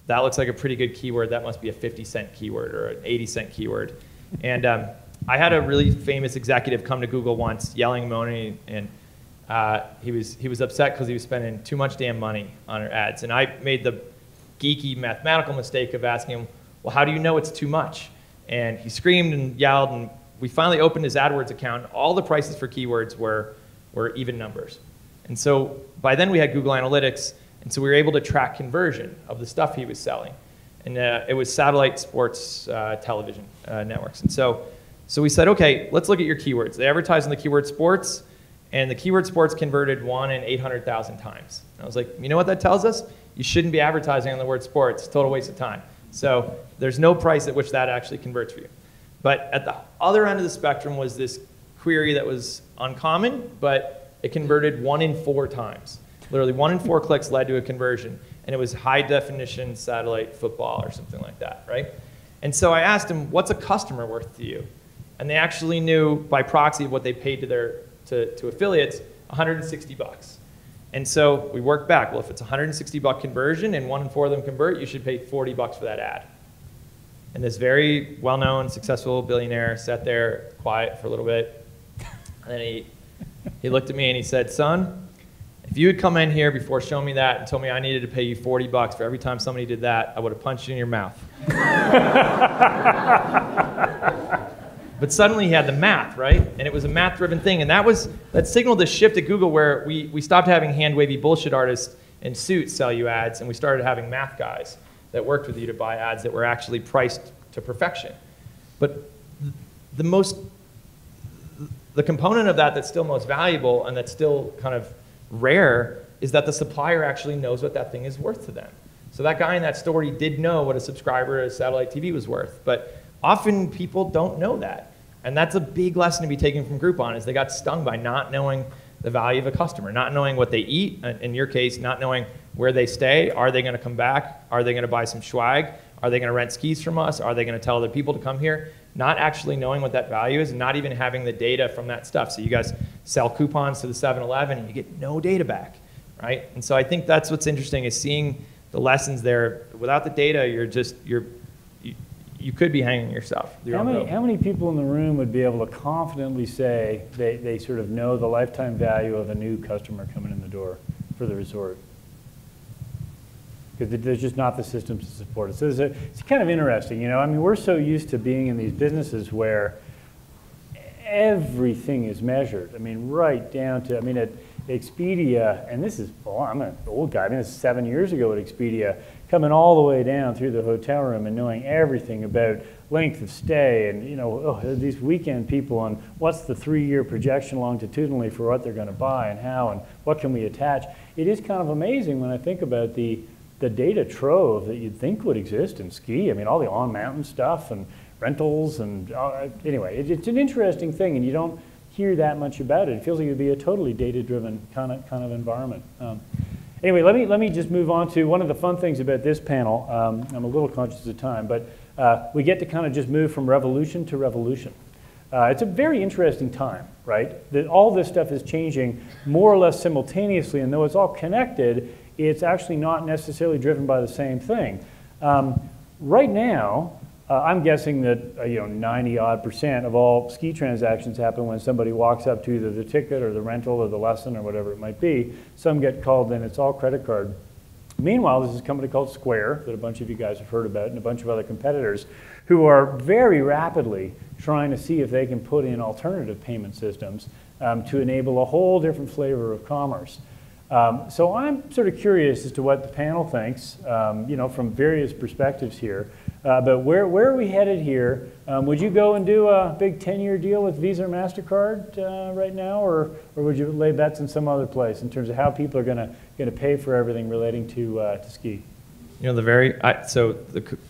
[SPEAKER 3] that looks like a pretty good keyword. That must be a 50-cent keyword or an 80-cent keyword. And I had a really famous executive come to Google once, yelling, moaning, and he was upset because he was spending too much damn money on our ads. And I made the geeky mathematical mistake of asking him, well, how do you know it's too much? And he screamed and yelled, and we finally opened his AdWords account. All the prices for keywords were even numbers. And so by then we had Google Analytics, and so we were able to track conversion of the stuff he was selling. And it was satellite sports television networks. And so we said, okay, let's look at your keywords. They advertised on the keyword sports, and the keyword sports converted 1 in 800,000 times. And I was like, you know what that tells us? You shouldn't be advertising on the word sports. Total waste of time. So there's no price at which that actually converts for you. But at the other end of the spectrum was this query that was uncommon, but it converted 1 in 4 times. Literally 1 in 4 clicks led to a conversion, and it was high definition satellite football or something like that, right? And so I asked them, what's a customer worth to you? And they actually knew by proxy of what they paid to affiliates, $160. And so we worked back. Well, if it's a $160 conversion and 1 in 4 of them convert, you should pay $40 for that ad. And this very well-known, successful billionaire sat there quiet for a little bit. And then he looked at me and he said, son, if you had come in here before showing me that and told me I needed to pay you $40 for every time somebody did that, I would have punched you in your mouth. But suddenly he had the math, right? And it was a math-driven thing. And that signaled a shift at Google where we stopped having hand-wavy bullshit artists in suits sell you ads, and we started having math guys that worked with you to buy ads that were actually priced to perfection. But the component of that that's still most valuable and that's still kind of rare is that the supplier actually knows what that thing is worth to them. So that guy in that story did know what a subscriber to satellite TV was worth, but often people don't know that. And that's a big lesson to be taken from Groupon, is they got stung by not knowing the value of a customer, not knowing what they eat, in your case, not knowing where they stay. Are they gonna come back? Are they gonna buy some swag? Are they gonna rent skis from us? Are they gonna tell other people to come here? Not actually knowing what that value is, and not even having the data from that stuff. So you guys sell coupons to the 7-Eleven and you get no data back, right? And so I think that's what's interesting, is seeing the lessons there. Without the data, you could be hanging yourself.
[SPEAKER 2] How many people in the room would be able to confidently say they sort of know the lifetime value of a new customer coming in the door for the resort? Because there's just not the systems to support it. So it's kind of interesting, you know. I mean, we're so used to being in these businesses where everything is measured. I mean, right down to, I mean, at Expedia, and this is, well, I'm an old guy. I mean, this is 7 years ago at Expedia, coming all the way down through the hotel room and knowing everything about length of stay and, you know, these weekend people and what's the 3-year projection longitudinally for what they're going to buy and how and what can we attach. It is kind of amazing when I think about the data trove that you'd think would exist in ski. I mean, all the on-mountain stuff and rentals and anyway, it's an interesting thing, and you don't hear that much about it. It feels like it'd be a totally data-driven kind of environment. Anyway, let me just move on to one of the fun things about this panel. I'm a little conscious of time, but we get to kind of just move from revolution to revolution. It's a very interesting time, right? That all this stuff is changing more or less simultaneously, and though it's all connected, it's actually not necessarily driven by the same thing. Right now, I'm guessing that 90-odd% of all ski transactions happen when somebody walks up to either the ticket or the rental or the lesson or whatever it might be. Some get called in, it's all credit card. Meanwhile, there's this company called Square that a bunch of you guys have heard about, and a bunch of other competitors who are very rapidly trying to see if they can put in alternative payment systems to enable a whole different flavor of commerce. So I'm sort of curious as to what the panel thinks, from various perspectives here. But where are we headed here? Would you go and do a big 10-year deal with Visa or MasterCard right now, or would you lay bets in some other place in terms of how people are going to pay for everything relating to ski?
[SPEAKER 3] You know, so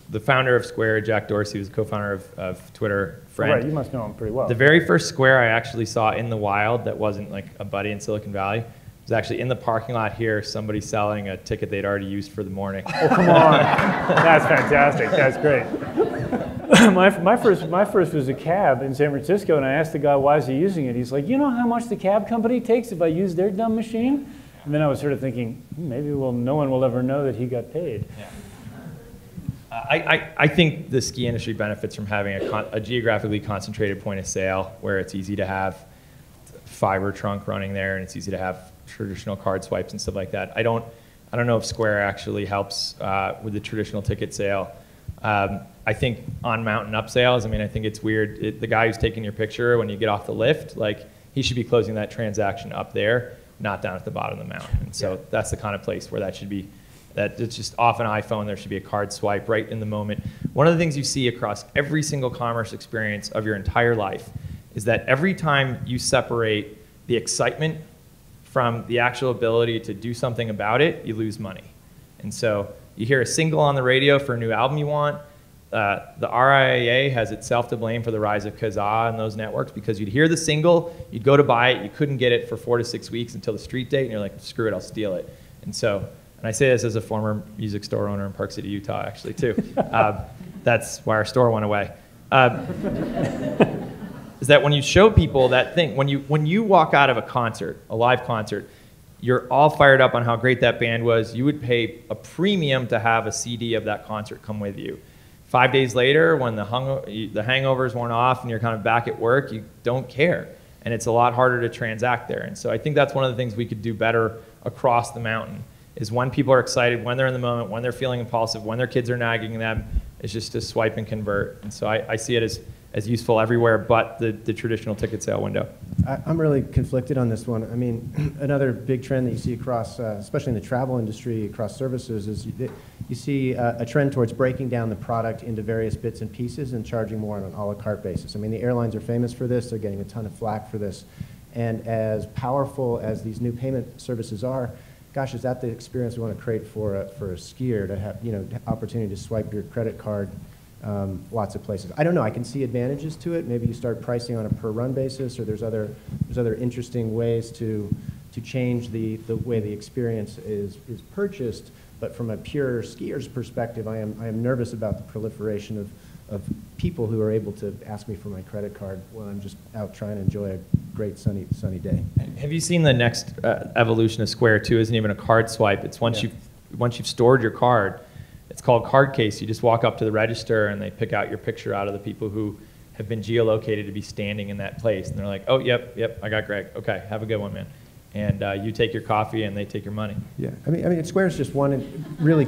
[SPEAKER 3] the founder of Square, Jack Dorsey, was the co-founder of Twitter. Friend.
[SPEAKER 2] Right, you must know him pretty well.
[SPEAKER 3] The very first Square I actually saw in the wild that wasn't like a buddy in Silicon Valley was actually in the parking lot here, somebody selling a ticket they'd already used for the morning.
[SPEAKER 2] Oh, come on. That's fantastic. That's great. my first was a cab in San Francisco, and I asked the guy, why is he using it? He's like, you know how much the cab company takes if I use their dumb machine? And then I was sort of thinking, maybe no one will ever know that he got paid.
[SPEAKER 3] Yeah. I think the ski industry benefits from having a geographically concentrated point of sale where it's easy to have fiber trunk running there, and it's easy to have traditional card swipes and stuff like that. I don't know if Square actually helps with the traditional ticket sale. I think on mountain upsales, I mean, I think it's weird. The guy who's taking your picture when you get off the lift, like, he should be closing that transaction up there, not down at the bottom of the mountain. And so that's the kind of place where that should be. That it's just off an iPhone, there should be a card swipe right in the moment. One of the things you see across every single commerce experience of your entire life is that every time you separate the excitement from the actual ability to do something about it, you lose money. And so you hear a single on the radio for a new album you want, the RIAA has itself to blame for the rise of Kazaa and those networks, because you'd hear the single, you'd go to buy it, you couldn't get it for 4 to 6 weeks until the street date, and you're like, screw it, I'll steal it. And so, and I say this as a former music store owner in Park City, Utah, actually, too. That's why our store went away. Is that when you show people that thing, when you walk out of a concert, a live concert, you're all fired up on how great that band was. You would pay a premium to have a CD of that concert come with you. 5 days later, when the hangover's worn off and you're kind of back at work, you don't care. And it's a lot harder to transact there. And so I think that's one of the things we could do better across the mountain, is when people are excited, when they're in the moment, when they're feeling impulsive, when their kids are nagging them, is just to swipe and convert. And so I see it as useful everywhere but the traditional ticket sale window.
[SPEAKER 5] I'm really conflicted on this one. I mean, another big trend that you see across, especially in the travel industry, across services, is you see a trend towards breaking down the product into various bits and pieces and charging more on an a la carte basis. I mean, the airlines are famous for this. They're getting a ton of flack for this. And as powerful as these new payment services are, gosh, is that the experience we want to create for a skier, to have, the opportunity to swipe your credit card lots of places? I don't know. I can see advantages to it. Maybe you start pricing on a per run basis, or there's other interesting ways to change the way the experience is purchased. But from a pure skier's perspective, I am nervous about the proliferation of people who are able to ask me for my credit card when I'm just out trying to enjoy a great sunny day.
[SPEAKER 3] Have you seen the next evolution of Square 2? Isn't even a card swipe. It's once you've stored your card. It's called card case. You just walk up to the register and they pick out your picture out of the people who have been geolocated to be standing in that place. And they're like, oh, yep, I got Greg. Okay, have a good one, man. And you take your coffee and they take your money.
[SPEAKER 5] Yeah, I mean, Square's just one, really,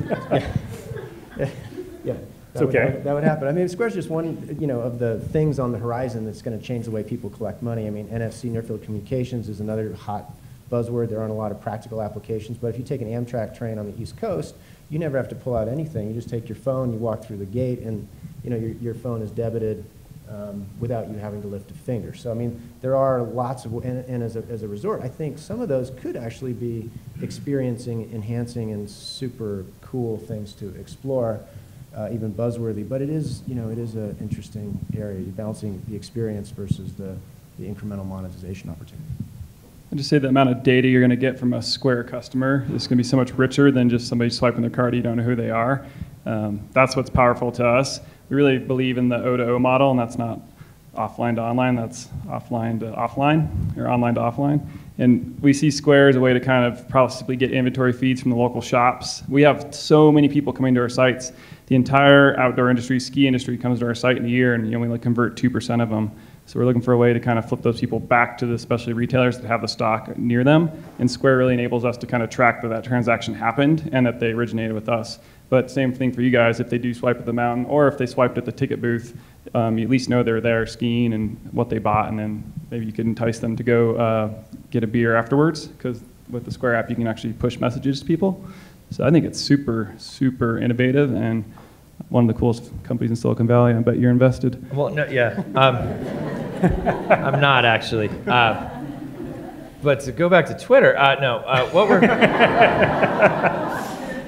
[SPEAKER 5] yeah.
[SPEAKER 2] It's okay.
[SPEAKER 5] That would happen. I mean, Square's just one, of the things on the horizon that's going to change the way people collect money. I mean, NFC, near field communications, is another hot buzzword. There aren't a lot of practical applications, but if you take an Amtrak train on the East Coast, you never have to pull out anything. You just take your phone, you walk through the gate, and your phone is debited without you having to lift a finger. So I mean, there are lots of, and as a resort, I think some of those could actually be experiencing, enhancing, and super cool things to explore, even buzzworthy. But it is, it is an interesting area. You're balancing the experience versus the incremental monetization opportunity.
[SPEAKER 4] I just say the amount of data you're going to get from a Square customer is going to be so much richer than just somebody swiping their card. You don't know who they are. That's what's powerful to us. We really believe in the O to O model, and that's not offline to online. That's offline to offline, or online to offline. And we see Square as a way to kind of possibly get inventory feeds from the local shops. We have so many people coming to our sites. The entire outdoor industry, ski industry, comes to our site in a year, and we only convert 2% of them. So we're looking for a way to kind of flip those people back to the specialty retailers that have the stock near them. And Square really enables us to kind of track that transaction happened and that they originated with us. But same thing for you guys, if they do swipe at the mountain or if they swiped at the ticket booth, you at least know they're there skiing and what they bought, and then maybe you could entice them to go get a beer afterwards, because with the Square app you can actually push messages to people. So I think it's super, super innovative and one of the coolest companies in Silicon Valley. I bet you're invested.
[SPEAKER 3] Well, no, yeah. I'm not actually. But to go back to Twitter,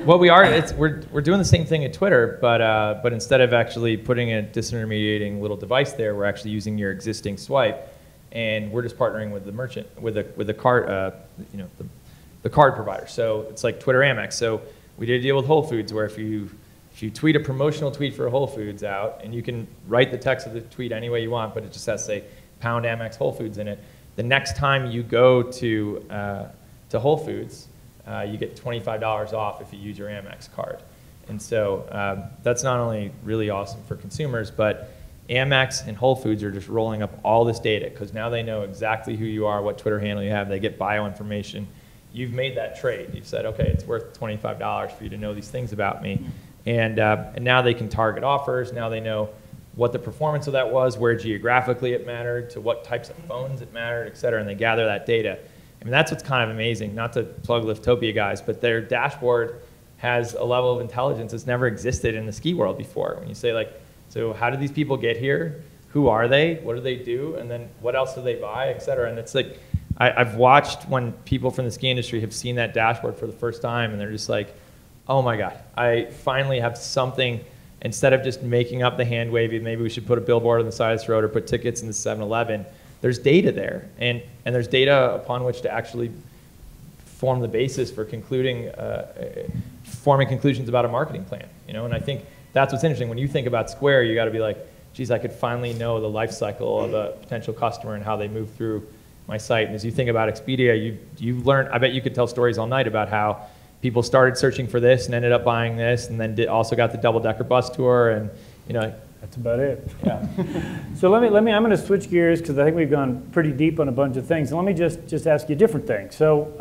[SPEAKER 3] we're doing the same thing at Twitter, but instead of actually putting a disintermediating little device there, we're actually using your existing swipe, and we're just partnering with the merchant, with the card, the card provider. So it's like Twitter Amex. So we did a deal with Whole Foods where if you tweet a promotional tweet for Whole Foods out, and you can write the text of the tweet any way you want, but it just has to say pound Amex Whole Foods in it. The next time you go to Whole Foods, you get $25 off if you use your Amex card. And so that's not only really awesome for consumers, but Amex and Whole Foods are just rolling up all this data, because now they know exactly who you are, what Twitter handle you have. They get bio information. You've made that trade. You've said, okay, it's worth $25 for you to know these things about me. And now they can target offers. Now they know what the performance of that was, where geographically it mattered, to what types of phones it mattered, et cetera, and they gather that data. I mean, that's what's kind of amazing. Not to plug Liftopia guys, but their dashboard has a level of intelligence that's never existed in the ski world before. When you say, like, so how did these people get here? Who are they? What do they do? And then what else do they buy, et cetera? And it's like, I've watched when people from the ski industry have seen that dashboard for the first time, and they're just like, oh my God, I finally have something instead of just making up the hand wavy, maybe we should put a billboard on the side of this road or put tickets in the 7-Eleven. There's data there, and there's data upon which to actually form the basis for forming conclusions about a marketing plan. And I think that's what's interesting. When you think about Square, you got to be like, geez, I could finally know the life cycle of a potential customer and how they move through my site. And as you think about Expedia, you learn, I bet you could tell stories all night about how people started searching for this and ended up buying this, and then also got the double-decker bus tour, and
[SPEAKER 2] that's about it. Yeah. So let me. I'm going to switch gears because I think we've gone pretty deep on a bunch of things. And let me just ask you a different thing. So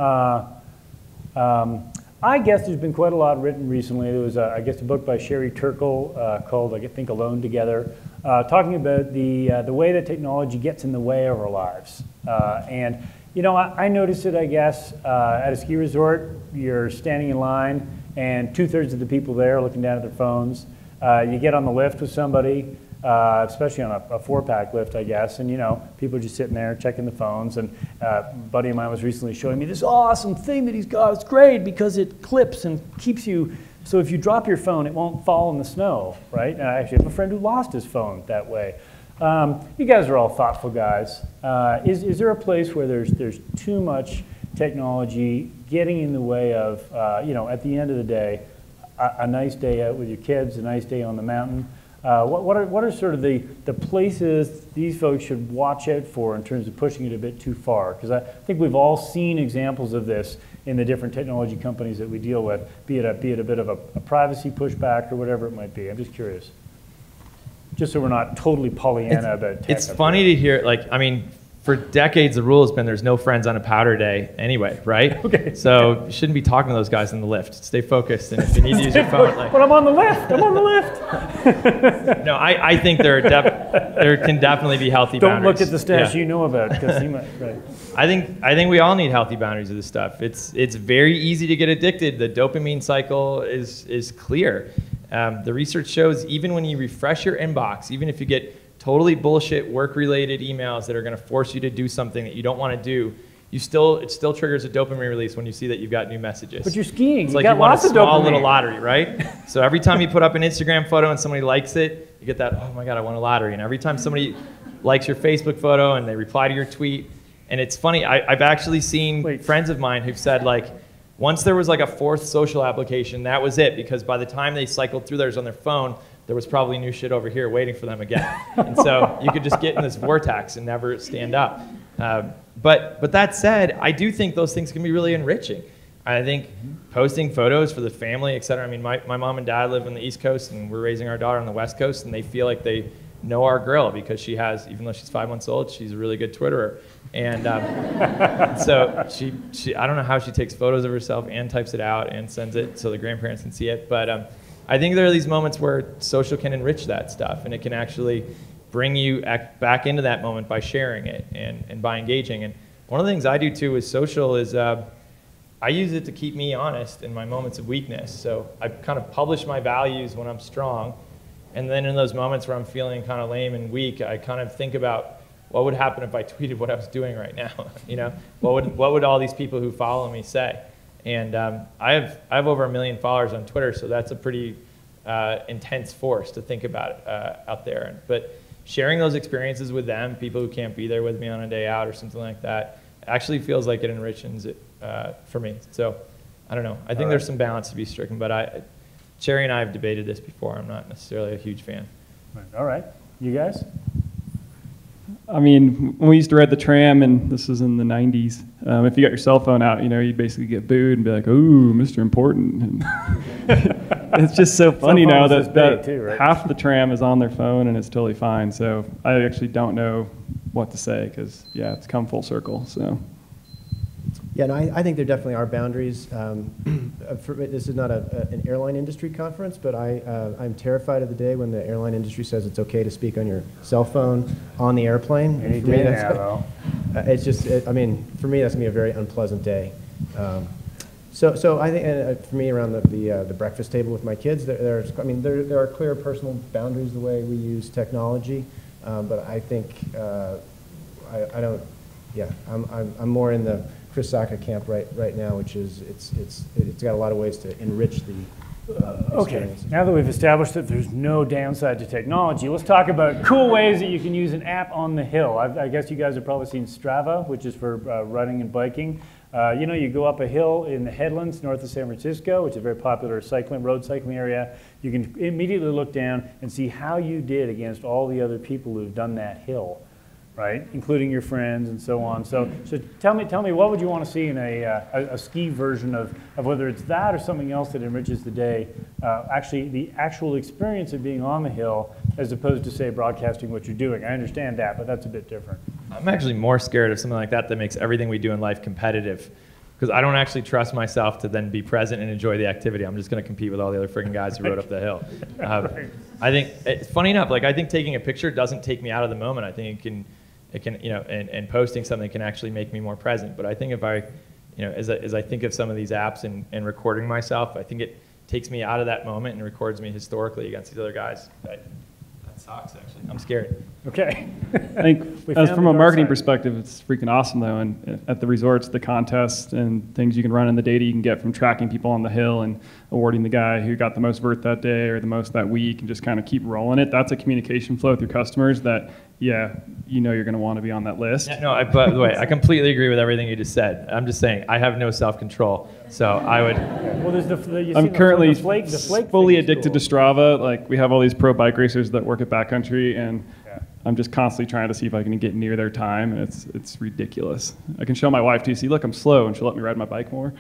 [SPEAKER 2] I guess there's been quite a lot written recently. There was, I guess, a book by Sherry Turkle called, I think, Alone Together, talking about the way that technology gets in the way of our lives. And I noticed it, I guess, at a ski resort. You're standing in line, and 2/3 of the people there are looking down at their phones. You get on the lift with somebody, especially on a 4-pack lift, I guess, and people are just sitting there checking the phones. And a buddy of mine was recently showing me this awesome thing that he's got. It's great because it clips and keeps you, so if you drop your phone, it won't fall in the snow, right? And I actually have a friend who lost his phone that way. You guys are all thoughtful guys. Is there a place where there's too much technology getting in the way of, at the end of the day, a nice day out with your kids, a nice day on the mountain? What are sort of the places these folks should watch out for in terms of pushing it a bit too far? Because I think we've all seen examples of this in the different technology companies that we deal with, be it a bit of a privacy pushback or whatever it might be. I'm just curious. Just so we're not totally Pollyanna about tech.
[SPEAKER 3] It's funny to hear, for decades the rule has been there's no friends on a powder day anyway, right? Okay. So you shouldn't be talking to those guys in the lift. Stay focused, and if you need to use your phone,
[SPEAKER 2] but I'm on the lift. I'm on the lift.
[SPEAKER 3] No, I think there can definitely be healthy boundaries.
[SPEAKER 2] Don't look at the stash you know about, because he might. Right.
[SPEAKER 3] I think we all need healthy boundaries of this stuff. It's very easy to get addicted. The dopamine cycle is clear. The research shows even when you refresh your inbox, even if you get totally bullshit work-related emails that are going to force you to do something that you don't want to do, it still triggers a dopamine release when you see that you've got new messages.
[SPEAKER 2] But you're skiing.
[SPEAKER 3] It's like you want a small little lottery, right? So every time you put up an Instagram photo and somebody likes it, you get that, oh my God, I won a lottery. And every time somebody likes your Facebook photo and they reply to your tweet, and it's funny, I've actually seen friends of mine who've said, once there was a 4th social application, that was it, because by the time they cycled through theirs on their phone, there was probably new shit over here waiting for them again. And so you could just get in this vortex and never stand up. But that said, I do think those things can be really enriching. I think posting photos for the family, et cetera. I mean, my mom and dad live on the East Coast, and we're raising our daughter on the West Coast, and they feel like they know our girl because she has, even though she's 5 months old, she's a really good Twitterer. And so she I don't know how she takes photos of herself and types it out and sends it so the grandparents can see it. But I think there are these moments where social can enrich that stuff, and it can actually bring you back into that moment by sharing it and by engaging. And one of the things I do too with social is I use it to keep me honest in my moments of weakness. So I kind of publish my values when I'm strong, and then in those moments where I'm feeling kind of lame and weak, I kind of think about what would happen if I tweeted what I was doing right now. What would all these people who follow me say? And I have over 1 million followers on Twitter, so that's a pretty intense force to think about out there. But sharing those experiences with them, people who can't be there with me on a day out or something like that, actually feels like it enriches it for me. So I don't know. I think there's some balance to be stricken, but Cherry and I have debated this before. I'm not necessarily a huge fan.
[SPEAKER 2] All right. You guys?
[SPEAKER 4] I mean, when we used to ride the tram, and this was in the 90s, if you got your cell phone out, you'd basically get booed and be like, ooh, Mr. Important. And it's just so funny now that
[SPEAKER 2] too, right?
[SPEAKER 4] half the tram is on their phone and it's totally fine. So I actually don't know what to say because, yeah, it's come full circle. So.
[SPEAKER 5] Yeah, no, I think there definitely are boundaries. This is not an airline industry conference, but I'm terrified of the day when the airline industry says it's okay to speak on your cell phone on the airplane.
[SPEAKER 2] Any day now, though.
[SPEAKER 5] It's just, for me, that's going to be a very unpleasant day. So I think, for me, around the breakfast table with my kids, there are clear personal boundaries the way we use technology, but I think I don't. Yeah, I'm more in the Chris Sacca camp right now, which is it's got a lot of ways to enrich
[SPEAKER 2] Okay, now that we've established that there's no downside to technology, let's talk about cool ways that you can use an app on the hill. I guess you guys have probably seen Strava, which is for running and biking. You know, you go up a hill in the headlands north of San Francisco, which is a very popular road cycling area. You can immediately look down and see how you did against all the other people who've done that hill, right? Including your friends and so on. So tell me, what would you want to see in a ski version of whether it's that or something else that enriches the day, actually the actual experience of being on the hill as opposed to, say, broadcasting what you're doing. I understand that, but that's a bit different.
[SPEAKER 3] I'm actually more scared of something like that makes everything we do in life competitive, because I don't actually trust myself to then be present and enjoy the activity. I'm just going to compete with all the other freaking guys who rode up the hill. I think it's funny enough. Like, I think taking a picture doesn't take me out of the moment. I think it can, you know, and posting something can actually make me more present. But I think if I, you know, as I think of some of these apps and recording myself, I think it takes me out of that moment and records me historically against these other guys. That sucks, actually. I'm scared.
[SPEAKER 2] Okay.
[SPEAKER 4] I think as from a marketing perspective, it's freaking awesome, though. And at the resorts, the contests and things you can run in the data you can get from tracking people on the hill and awarding the guy who got the most vert that day or the most that week and just kind of keep rolling it. That's a communication flow with your customers that, yeah, you know you're going to want to be on that list.
[SPEAKER 3] Yeah, no, by the way, I completely agree with everything you just said. I'm just saying I have no self-control, so I would.
[SPEAKER 2] Well, there's
[SPEAKER 4] I'm currently
[SPEAKER 2] the flake
[SPEAKER 4] fully
[SPEAKER 2] thing is
[SPEAKER 4] addicted
[SPEAKER 2] cool.
[SPEAKER 4] to Strava. Like, we have all these pro bike racers that work at backcountry, and I'm just constantly trying to see if I can get near their time, and it's ridiculous. I can show my wife too. See, look, I'm slow, and she'll let me ride my bike more.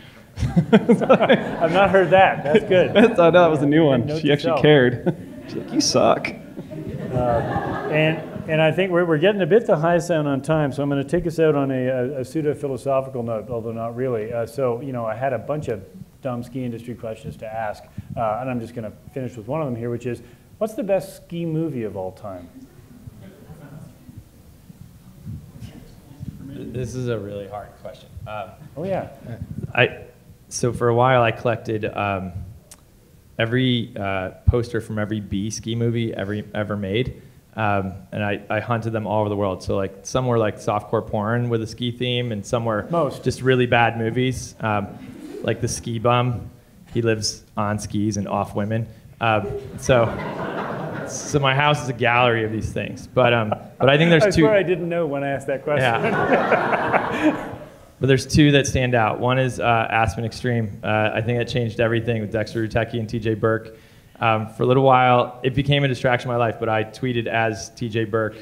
[SPEAKER 2] I've not heard that. That's good.
[SPEAKER 4] I thought that was a new one.
[SPEAKER 2] Note
[SPEAKER 4] She actually
[SPEAKER 2] yourself.
[SPEAKER 4] cared. She's like, you suck.
[SPEAKER 2] And I think we're getting a bit the high sound on time, so I'm going to take us out on a pseudo-philosophical note, although not really. So, you know, I had a bunch of dumb ski industry questions to ask, and I'm just going to finish with one of them here, which is, what's the best ski movie of all time?
[SPEAKER 3] This is a really hard question.
[SPEAKER 2] Oh, yeah.
[SPEAKER 3] So for a while, I collected every poster from every B ski movie ever made. And I hunted them all over the world. So like some were like softcore porn with a ski theme, and some were just really bad movies, like The Ski Bum. He lives on skis and off women. So my house is a gallery of these things. But I think there's two.
[SPEAKER 2] I swear I didn't know when I asked that question.
[SPEAKER 3] Yeah. But there's two that stand out. One is Aspen Extreme. I think that changed everything with Dexter Rutecki and TJ Burke. For a little while, it became a distraction in my life, but I tweeted as TJ Burke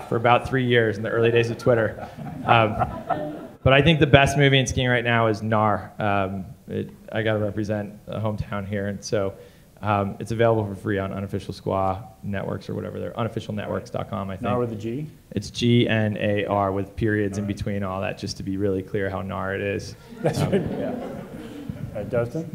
[SPEAKER 3] for about 3 years in the early days of Twitter. But I think the best movie in skiing right now is Nar. I got to represent a hometown here, and so it's available for free on unofficial Squaw networks or whatever they're unofficialnetworks.com. I think.
[SPEAKER 2] Nar with a G?
[SPEAKER 3] It's GNAR with periods in between all that, just to be really clear how Nar it is.
[SPEAKER 2] That's right. Yeah. Dustin?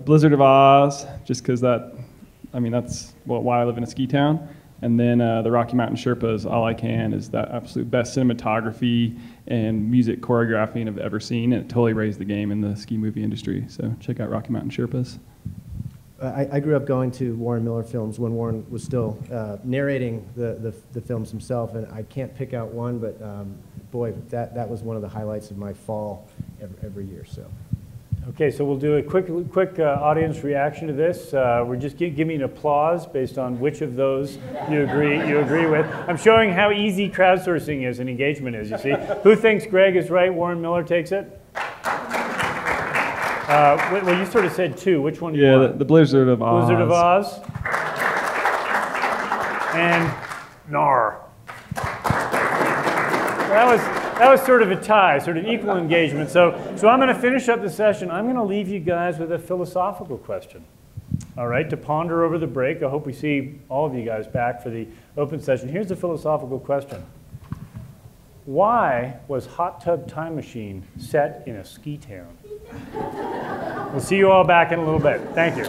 [SPEAKER 4] Blizzard of Oz, just because that's why I live in a ski town. And then the Rocky Mountain Sherpas, All I Can, is that absolute best cinematography and music choreographing I've ever seen. And it totally raised the game in the ski movie industry. So check out Rocky Mountain Sherpas.
[SPEAKER 5] I grew up going to Warren Miller films when Warren was still narrating the films himself, and I can't pick out one, but boy, that was one of the highlights of my fall every year. So.
[SPEAKER 2] Okay, so we'll do a quick audience reaction to this. We're just give me an applause based on which of those you agree with. I'm showing how easy crowdsourcing is and engagement is. You see, who thinks Gregg is right? Warren Miller takes it. Well, you sort of said two. Which one do you want?
[SPEAKER 4] The Blizzard of Oz.
[SPEAKER 2] Blizzard of Oz. And Nar. That was sort of a tie, sort of equal engagement. So I'm going to finish up the session. I'm going to leave you guys with a philosophical question. All right, to ponder over the break. I hope we see all of you guys back for the open session. Here's the philosophical question. Why was Hot Tub Time Machine set in a ski town? We'll see you all back in a little bit. Thank you.